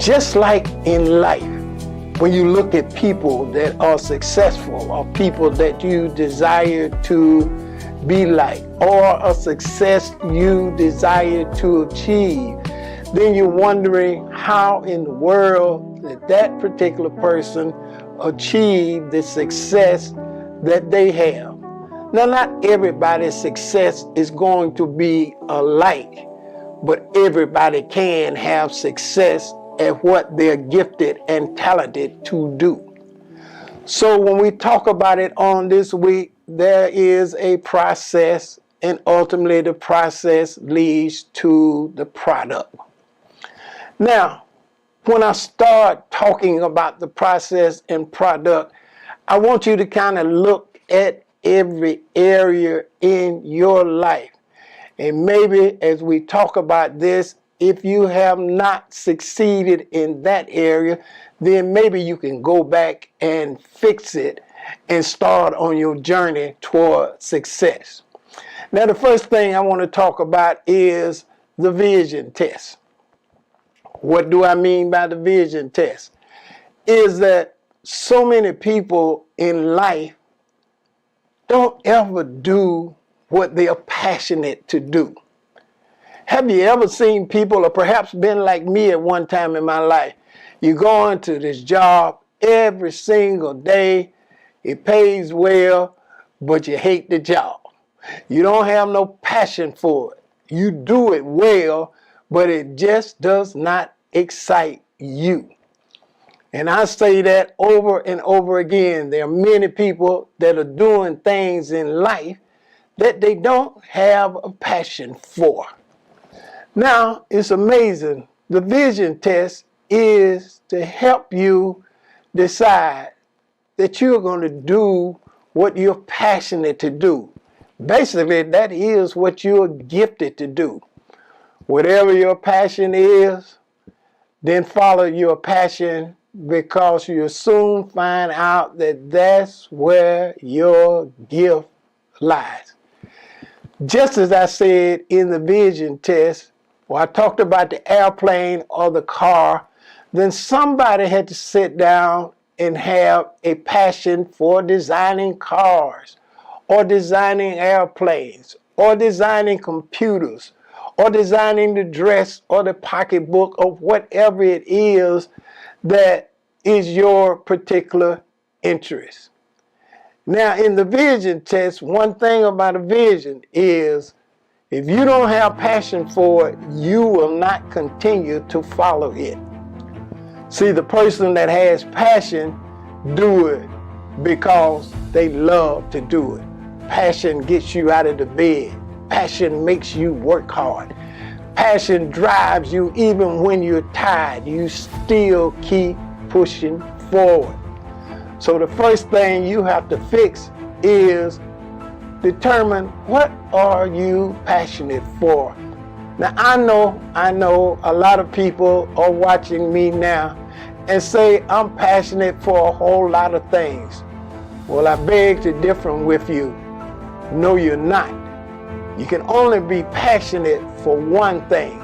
Just like in life, when you look at people that are successful or people that you desire to be like, or a success you desire to achieve, then you're wondering how in the world that that particular person achieved the success that they have. Now, not everybody's success is going to be alike, but everybody can have success at what they're gifted and talented to do. So when we talk about it on this week, there is a process, and ultimately the process leads to the product. Now, when I start talking about the process and product, I want you to kind of look at every area in your life. And maybe as we talk about this, if you have not succeeded in that area, then maybe you can go back and fix it and start on your journey toward success. Now, the first thing I want to talk about is the vision test. What do I mean by the vision test? Is that so many people in life don't ever do what they are passionate to do. Have you ever seen people, or perhaps been like me at one time in my life? You go into this job every single day, it pays well, but you hate the job. You don't have no passion for it. You do it well, but it just does not excite you. And I say that over and over again. There are many people that are doing things in life that they don't have a passion for. Now, it's amazing. The vision test is to help you decide that you're going to do what you're passionate to do. Basically, that is what you're gifted to do. Whatever your passion is, then follow your passion, because you'll soon find out that that's where your gift lies. Just as I said in the vision test, where I talked about the airplane or the car, then somebody had to sit down and have a passion for designing cars, or designing airplanes, or designing computers, or designing the dress or the pocketbook, or whatever it is that is your particular interest. Now, in the vision test, one thing about a vision is if you don't have passion for it, you will not continue to follow it. See, the person that has passion do it because they love to do it. Passion gets you out of the bed. Passion makes you work hard. Passion drives you even when you're tired. You still keep pushing forward. So the first thing you have to fix is determine, what are you passionate for? Now, I know a lot of people are watching me now and say, I'm passionate for a whole lot of things. Well, I beg to differ with you. No, you're not. You can only be passionate for one thing.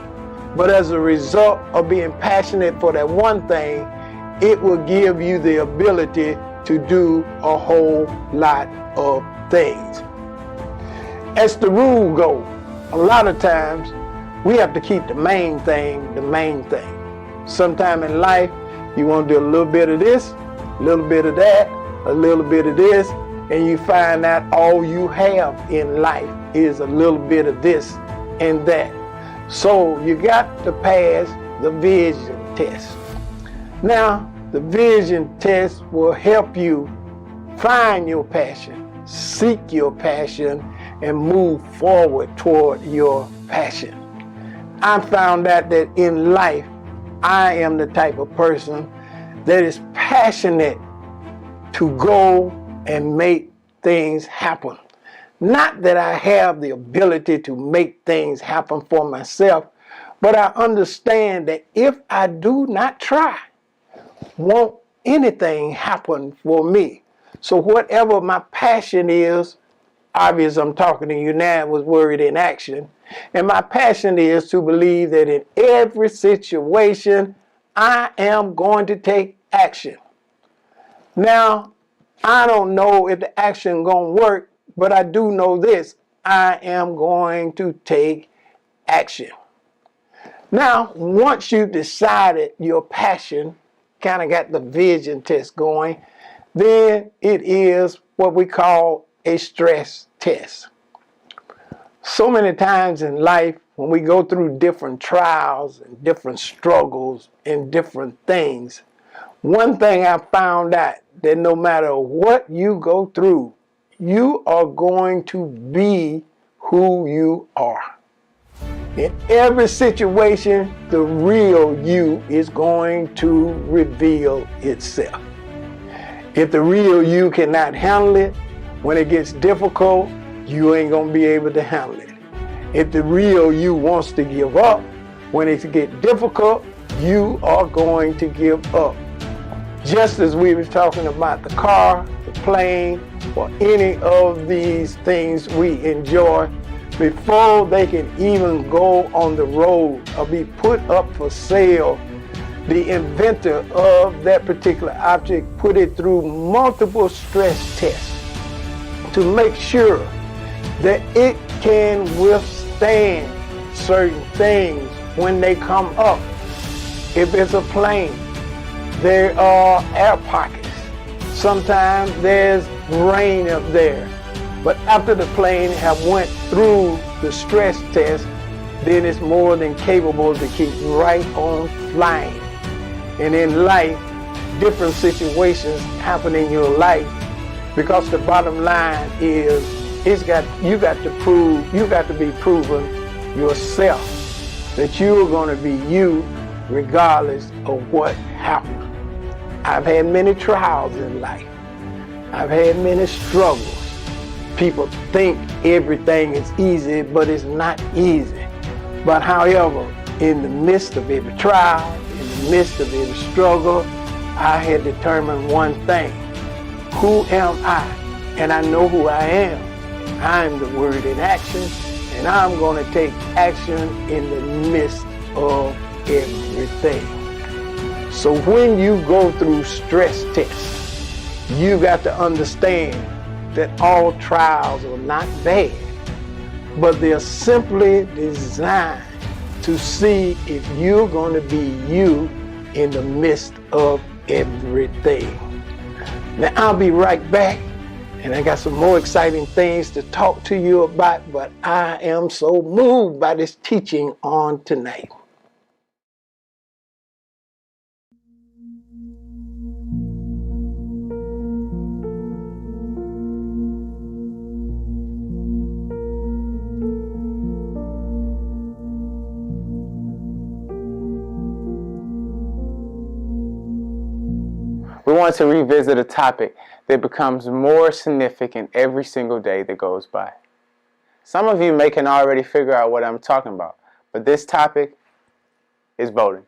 But as a result of being passionate for that one thing, it will give you the ability to do a whole lot of things. As the rule goes, a lot of times we have to keep the main thing the main thing. Sometime in life, you want to do a little bit of this, a little bit of that, a little bit of this, and you find out all you have in life is a little bit of this and that. So you got to pass the vision test. Now, the vision test will help you find your passion, seek your passion, and move forward toward your passion. I found out that in life, I am the type of person that is passionate to go and make things happen. Not that I have the ability to make things happen for myself, but I understand that if I do not try, won't anything happen for me. So whatever my passion is, obviously I'm talking to you now, was word in action. And my passion is to believe that in every situation, I am going to take action. Now, I don't know if the action gonna work, but I do know this. I am going to take action. Now, once you've decided your passion, kind of got the vision test going, then it is what we call a stress test. So many times in life, when we go through different trials and different struggles and different things, one thing I found out that no matter what you go through, you are going to be who you are. In every situation, the real you is going to reveal itself. If the real you cannot handle it, when it gets difficult, you ain't going to be able to handle it. If the real you wants to give up, when it gets difficult, you are going to give up. Just as we were talking about the car, the plane, or any of these things we enjoy, before they can even go on the road or be put up for sale, the inventor of that particular object put it through multiple stress tests to make sure that it can withstand certain things when they come up. If it's a plane, there are air pockets. Sometimes there's rain up there. But after the plane have went through the stress test, then it's more than capable to keep right on flying. And in life, different situations happen in your life, because the bottom line is you got to be proven yourself that you're going to be you regardless of what happens. I've had many trials in life. I've had many struggles. People think everything is easy, but it's not easy. But however, in the midst of every trial, in the midst of every struggle, I had determined one thing. Who am I? And I know who I am. I'm the word in action, and I'm going to take action in the midst of everything. So when you go through stress tests, you got to understand that all trials are not bad, but they're simply designed to see if you're going to be you in the midst of everything. Now I'll be right back, and I got some more exciting things to talk to you about, but I am so moved by this teaching on tonight. We want to revisit a topic that becomes more significant every single day that goes by. Some of you may can already figure out what I'm talking about, but this topic is voting.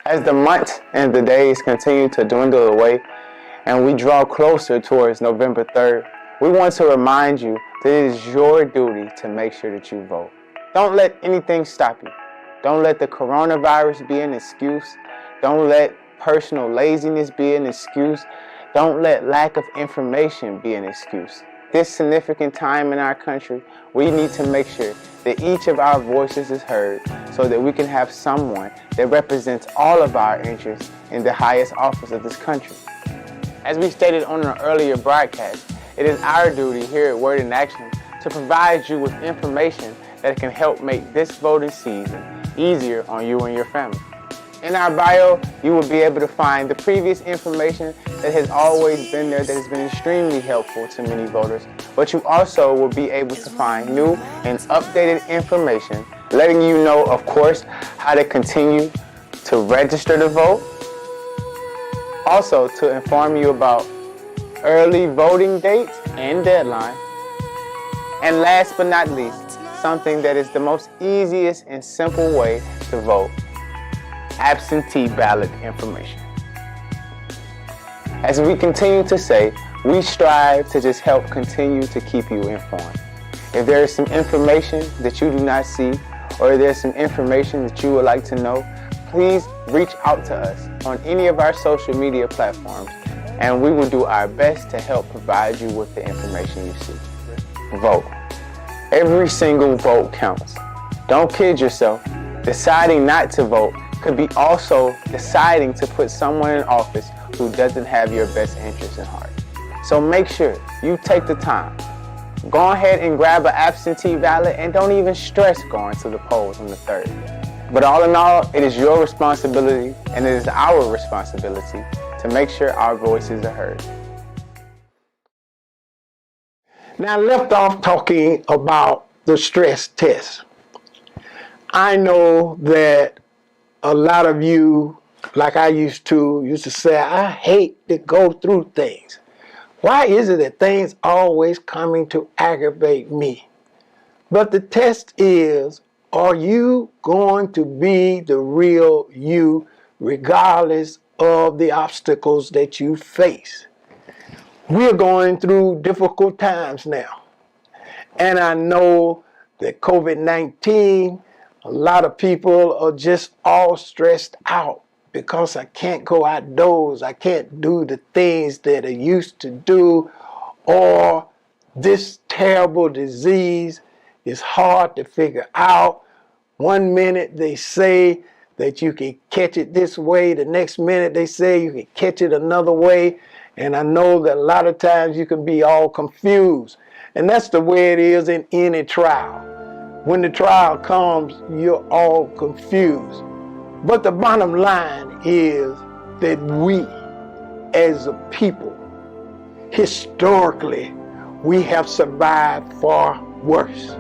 As the months and the days continue to dwindle away and we draw closer towards November 3rd, we want to remind you that it is your duty to make sure that you vote. Don't let anything stop you. Don't let the coronavirus be an excuse. Don't let personal laziness be an excuse. Don't let lack of information be an excuse. This significant time in our country, we need to make sure that each of our voices is heard so that we can have someone that represents all of our interests in the highest office of this country. As we stated on an earlier broadcast, it is our duty here at Word in Action to provide you with information that can help make this voting season easier on you and your family. In our bio, you will be able to find the previous information that has always been there that has been extremely helpful to many voters, but you also will be able to find new and updated information letting you know, of course, how to continue to register to vote, also to inform you about early voting dates and deadlines, and last but not least, something that is the most easiest and simple way to vote: absentee ballot information. As we continue to say, we strive to just help continue to keep you informed. If there is some information that you do not see, or there's some information that you would like to know, please reach out to us on any of our social media platforms, and we will do our best to help provide you with the information you seek. Vote. Every single vote counts. Don't kid yourself. Deciding not to vote could be also deciding to put someone in office who doesn't have your best interests in heart. So make sure you take the time. Go ahead and grab an absentee ballot and don't even stress going to the polls on the 3rd. But all in all, it is your responsibility and it is our responsibility to make sure our voices are heard. Now, I left off talking about the stress test. I know that a lot of you, like I used to say, I hate to go through things. Why is it that things always coming to aggravate me? But the test is, are you going to be the real you regardless of the obstacles that you face? We're going through difficult times now. And I know that COVID-19, a lot of people are just all stressed out because I can't go outdoors. I can't do the things that I used to do, or this terrible disease is hard to figure out. One minute they say that you can catch it this way. The next minute they say you can catch it another way. And I know that a lot of times you can be all confused. And that's the way it is in any trial. When the trial comes, you're all confused. But the bottom line is that we, as a people, historically, we have survived far worse.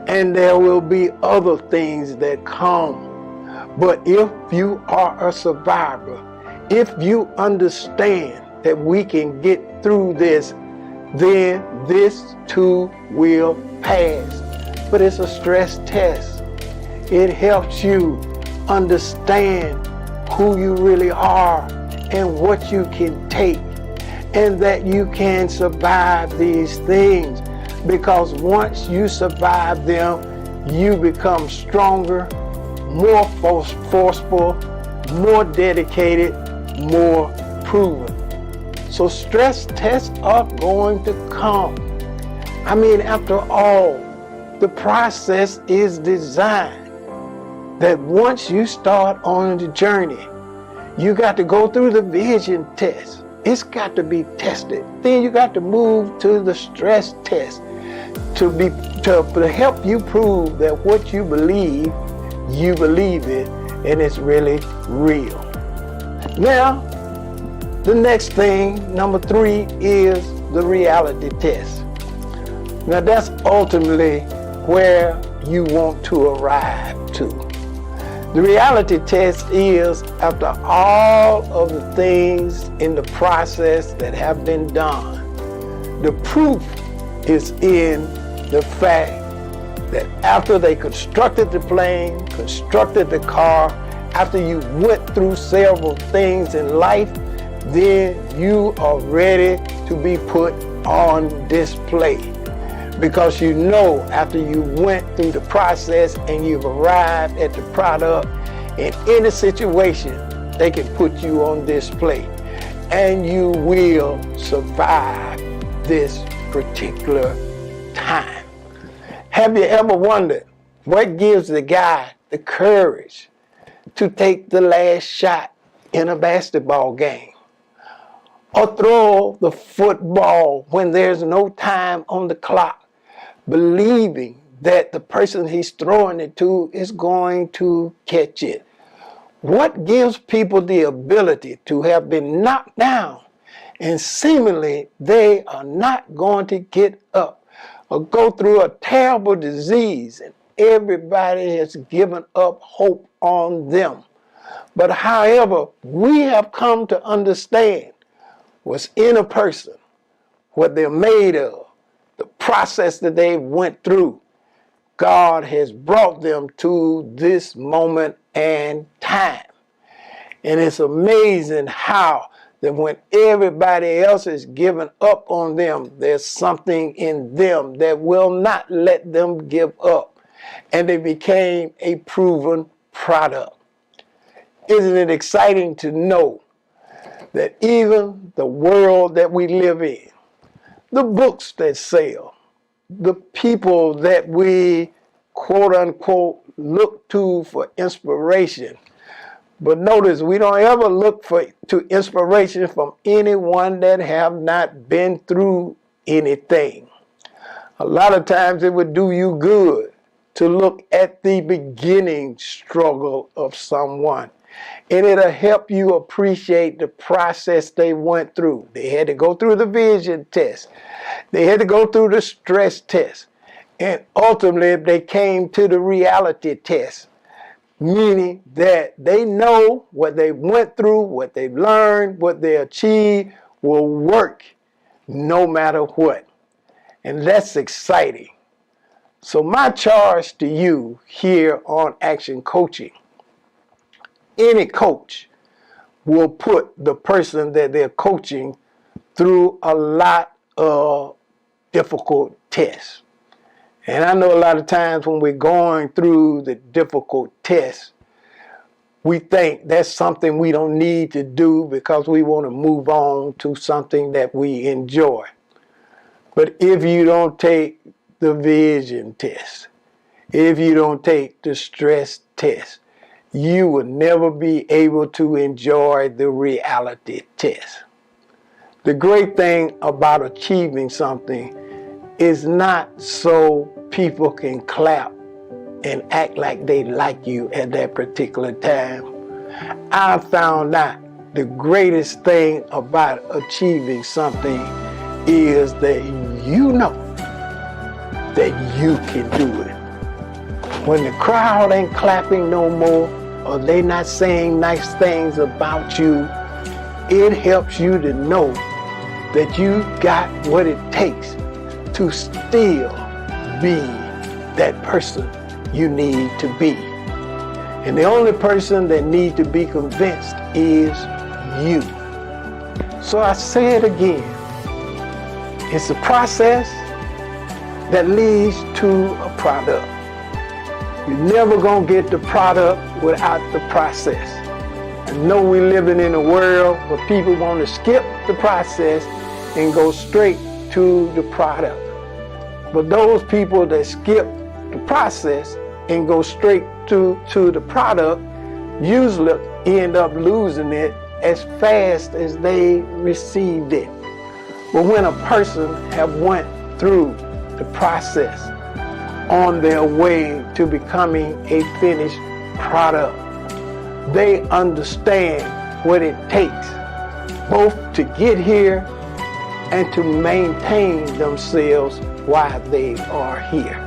And there will be other things that come. But if you are a survivor, if you understand that we can get through this, then this too will pass. But it's a stress test. It helps you understand who you really are and what you can take, and that you can survive these things. Because once you survive them, you become stronger, more forceful, more dedicated, more proven. So stress tests are going to come. I mean, after all, the process is designed that once you start on the journey, you got to go through the vision test. It's got to be tested. Then you got to move to the stress test to help you prove that what you believe it, and it's really real. Now, the next thing, number 3, is the reality test. Now that's ultimately where you want to arrive to. The reality test is, after all of the things in the process that have been done, the proof is in the fact that after they constructed the plane, constructed the car, after you went through several things in life, then you are ready to be put on display. Because you know, after you went through the process and you've arrived at the product, in any situation, they can put you on display. And you will survive this particular time. Have you ever wondered what gives the guy the courage to take the last shot in a basketball game, or throw the football when there's no time on the clock, believing that the person he's throwing it to is going to catch it? What gives people the ability to have been knocked down and seemingly they are not going to get up, or go through a terrible disease and everybody has given up hope on them? But however, we have come to understand what's in a person, what they're made of, the process that they went through. God has brought them to this moment and time. And it's amazing how that when everybody else is giving up on them, there's something in them that will not let them give up. And they became a proven product. Isn't it exciting to know that even the world that we live in, the books that sell, the people that we quote unquote look to for inspiration. But notice we don't ever look to inspiration from anyone that have not been through anything. A lot of times it would do you good to look at the beginning struggle of someone. And it'll help you appreciate the process they went through. They had to go through the vision test. They had to go through the stress test. And ultimately, they came to the reality test, meaning that they know what they went through, what they've learned, what they achieved will work no matter what. And that's exciting. So my charge to you here on Action Coaching, any coach will put the person that they're coaching through a lot of difficult tests. And I know a lot of times when we're going through the difficult tests, we think that's something we don't need to do because we want to move on to something that we enjoy. But if you don't take the vision test, if you don't take the stress test, you will never be able to enjoy the reality test. The great thing about achieving something is not so people can clap and act like they like you at that particular time. I found out the greatest thing about achieving something is that you know that you can do it. When the crowd ain't clapping no more, or they not saying nice things about you, it helps you to know that you got what it takes to still be that person you need to be. And the only person that needs to be convinced is you. So I say it again. It's a process that leads to a product. You're never going to get the product without the process. I know we're living in a world where people want to skip the process and go straight to the product. But those people that skip the process and go straight to the product usually end up losing it as fast as they received it. But when a person have went through the process on their way to becoming a finished product, they understand what it takes both to get here and to maintain themselves while they are here.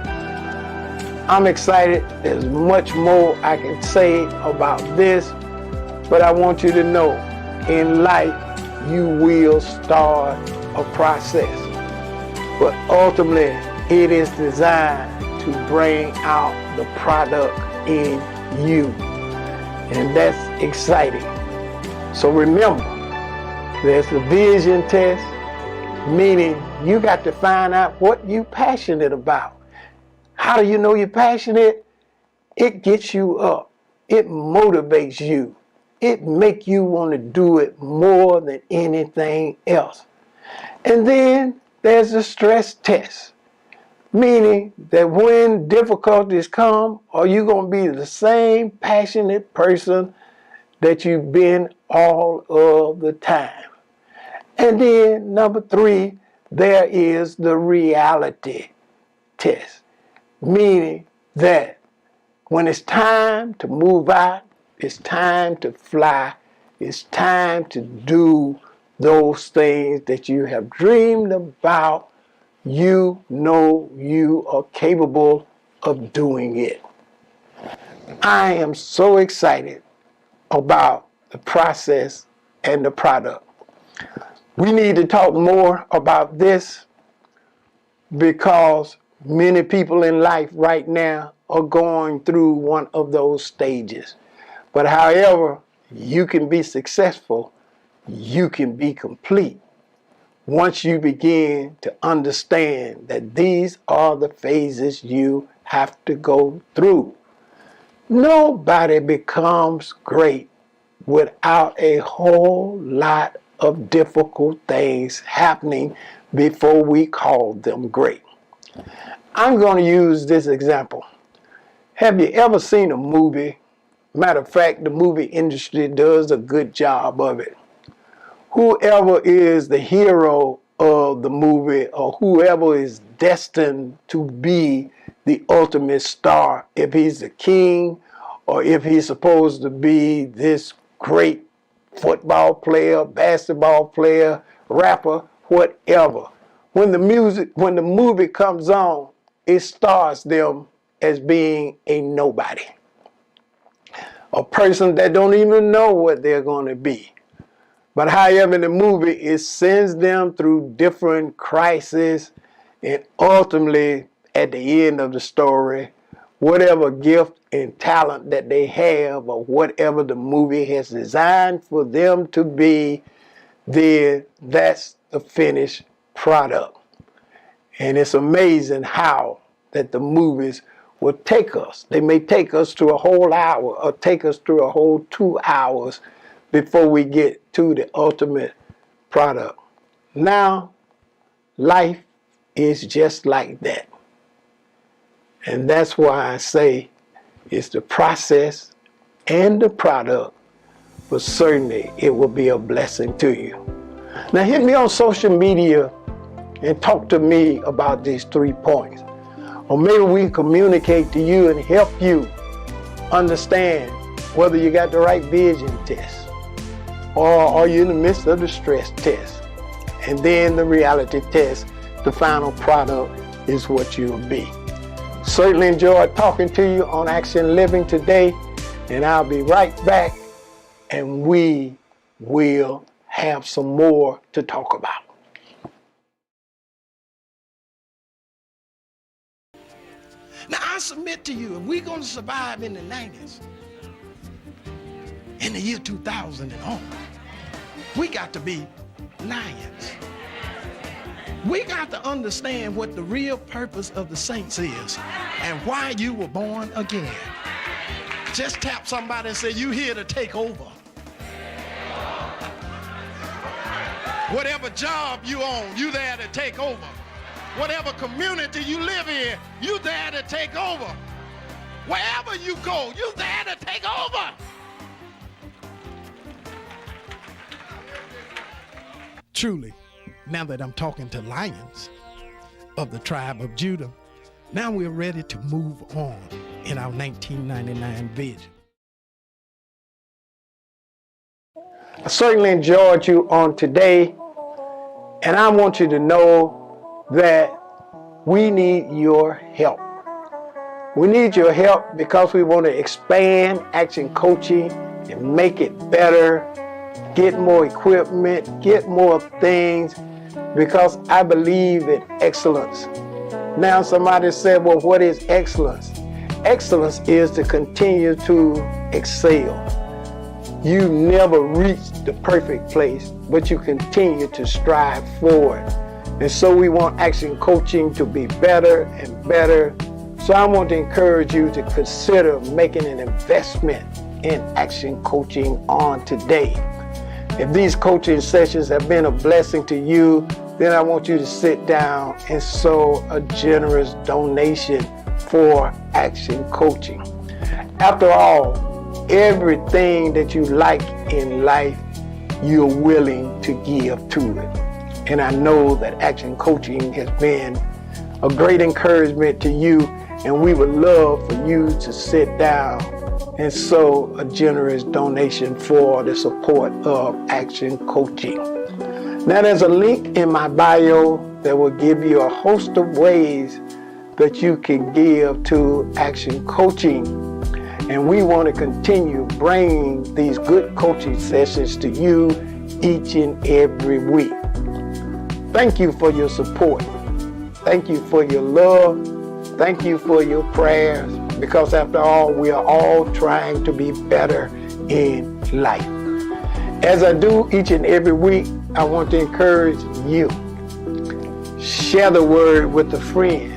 I'm excited. There's much more I can say about this, but I want you to know in life you will start a process, but ultimately it is designed to bring out the product in you, and that's exciting. So remember, there's the vision test, meaning you got to find out what you're passionate about. How do you know you're passionate? It gets you up. It motivates you. It makes you want to do it more than anything else. And then there's the stress test, meaning that when difficulties come, are you going to be the same passionate person that you've been all of the time? And then number 3, there is the reality test, meaning that when it's time to move out, it's time to fly, it's time to do those things that you have dreamed about, you know you are capable of doing it. I am so excited about the process and the product. We need to talk more about this because many people in life right now are going through one of those stages. But however you can be successful, you can be complete once you begin to understand that these are the phases you have to go through. Nobody becomes great without a whole lot of difficult things happening before we call them great. I'm going to use this example. Have you ever seen a movie? Matter of fact, the movie industry does a good job of it. Whoever is the hero of the movie, or whoever is destined to be the ultimate star, if he's the king or if he's supposed to be this great football player, basketball player, rapper, whatever. When the movie comes on, it stars them as being a nobody. A person that don't even know what they're going to be. But however, in the movie, it sends them through different crises, and ultimately, at the end of the story, whatever gift and talent that they have, or whatever the movie has designed for them to be, then that's the finished product. And it's amazing how that the movies will take us. They may take us to a whole hour or take us through a whole 2 hours before we get to the ultimate product. Now, life is just like that. And that's why I say it's the process and the product, but certainly it will be a blessing to you. Now hit me on social media and talk to me about these 3 points. Or maybe we can communicate to you and help you understand whether you got the right vision test, or are you in the midst of the stress test? And then the reality test, the final product is what you'll be. Certainly enjoyed talking to you on Action Living today, and I'll be right back, and we will have some more to talk about. Now, I submit to you, if we're going to survive in the 90s, in the year 2000 and on, we got to be lions. We got to understand what the real purpose of the saints is and why you were born again. Just tap somebody and say, you here to take over. Whatever job you own, you there to take over. Whatever community you live in, you there to take over. Wherever you go, you there to take over. Truly, now that I'm talking to lions of the tribe of Judah, now we're ready to move on in our 1999 vision. I certainly enjoyed you on today, and I want you to know that we need your help. We need your help because we want to expand action coaching and make it better, get more equipment, get more things, because I believe in excellence. Now somebody said, well, what is excellence? Excellence is to continue to excel. You never reach the perfect place, but you continue to strive forward. And so we want action coaching to be better and better. So I want to encourage you to consider making an investment in action coaching on today. If these coaching sessions have been a blessing to you, then I want you to sit down and sow a generous donation for action coaching. After all, everything that you like in life, you're willing to give to it. And I know that action coaching has been a great encouragement to you, and we would love for you to sit down and sow a generous donation for the support of action coaching. Now there's a link in my bio that will give you a host of ways that you can give to action coaching. And we want to continue bringing these good coaching sessions to you each and every week. Thank you for your support. Thank you for your love. Thank you for your prayers, because after all, we are all trying to be better in life. As I do each and every week, I want to encourage you. Share the word with a friend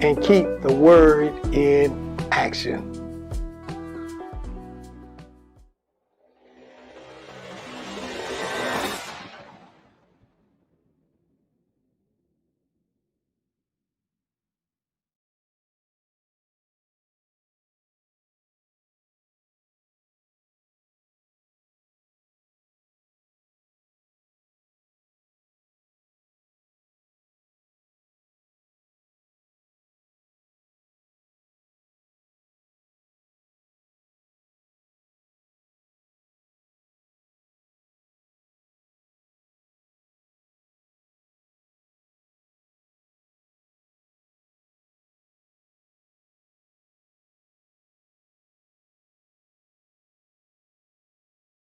and keep the word in action.